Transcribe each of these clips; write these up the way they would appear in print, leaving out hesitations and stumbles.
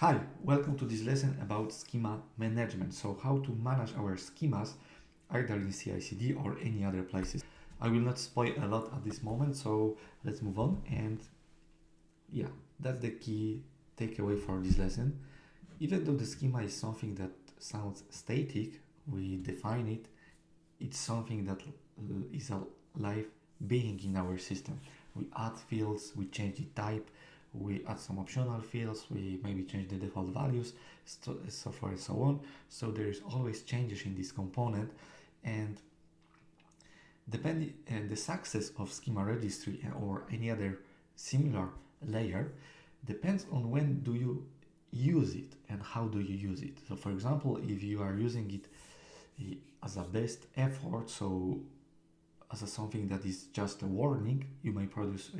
Hi, welcome to this lesson about schema management. So how to manage our schemas either in CI/CD or any other places. I will not spoil a lot at this moment, so let's move on. And yeah, that's the key takeaway for this lesson. Even though the schema is something that sounds static, we define it, it's something that is a live being in our system. We add fields, we change the type, we add some optional fields, we maybe change the default values, so forth and so on. So there is always changes in this component, and depending the success of schema registry or any other similar layer depends on when do you use it and how do you use it. So for example, if you are using it as a best effort, so as something that is just a warning, you may produce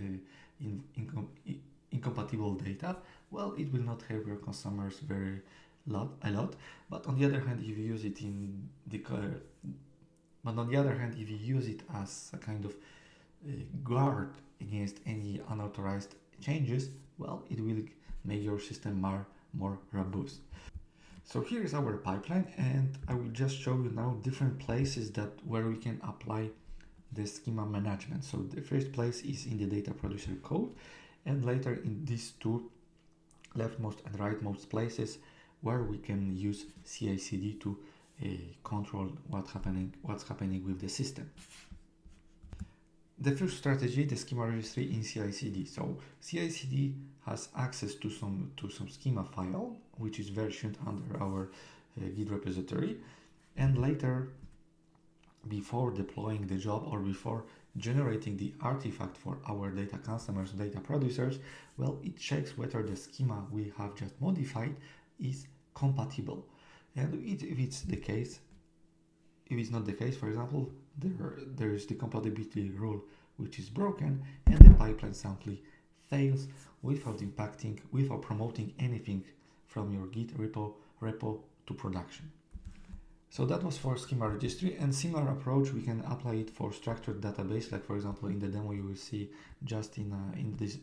incompatible data. Well, it will not help your customers a lot. But on the other hand, if you use it if you use it as a kind of guard against any unauthorized changes, well, it will make your system more robust. So here is our pipeline, and I will just show you now different places where we can apply the schema management. So the first place is in the data producer code, and later in these two leftmost and rightmost places where we can use CI/CD to control what's happening with the system. The first strategy, the schema registry in CI/CD. So CI/CD has access to some schema file, which is versioned under our Git repository, and later, before deploying the job or before generating the artifact for our data customers, data producers, well, it checks whether the schema we have just modified is compatible. And if it's the case, if it's not the case, for example, there is the compatibility rule which is broken, and the pipeline simply fails without promoting anything from your Git repo to production. So that was for schema registry, and similar approach we can apply it for structured database. Like for example, in the demo you will see just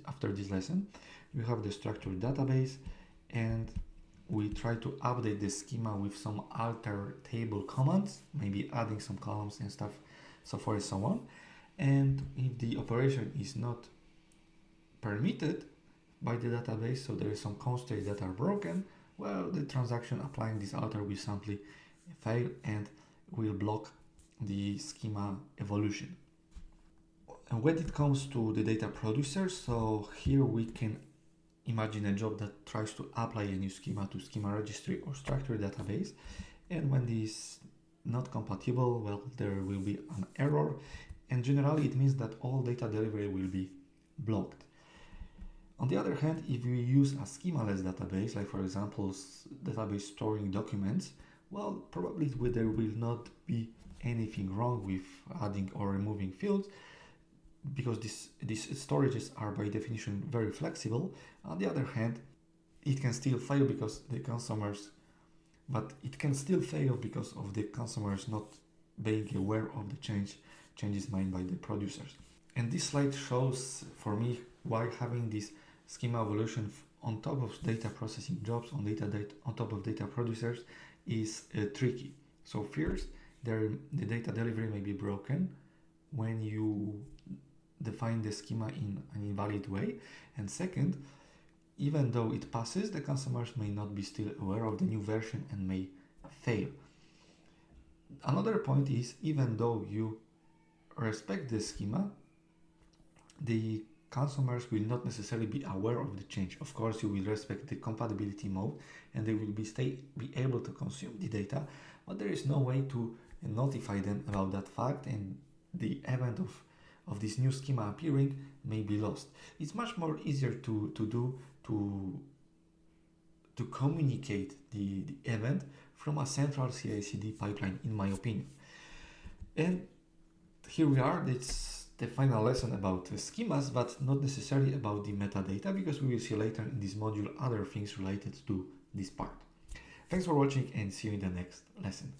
after this lesson, you have the structured database, and we try to update the schema with some alter table commands, maybe adding some columns and stuff, so forth and so on. And if the operation is not permitted by the database, so there is some constraints that are broken, well, the transaction applying this alter will simply fail and will block the schema evolution. And when it comes to the data producer, so here we can imagine a job that tries to apply a new schema to schema registry or structured database, and when this is not compatible, well, there will be an error, and generally it means that all data delivery will be blocked. On the other hand, if we use a schemaless database, like for example database storing documents, well, probably there will not be anything wrong with adding or removing fields, because these storages are by definition very flexible. On the other hand, it can still fail because of the consumers not being aware of the changes made by the producers. And this slide shows for me why having this schema evolution on top of data processing jobs, on top of data producers, is tricky. So first, the data delivery may be broken when you define the schema in an invalid way, and second, even though it passes, the consumers may not be still aware of the new version and may fail. Another point is, even though you respect the schema, the consumers will not necessarily be aware of the change. Of course, you will respect the compatibility mode and they will be able to consume the data, but there is no way to notify them about that fact, and the event of this new schema appearing may be lost. It's much more easier to communicate the event from a central CI/CD pipeline, in my opinion. And here we are. It's the final lesson about schemas, but not necessarily about the metadata, because we will see later in this module other things related to this part. Thanks for watching, and see you in the next lesson.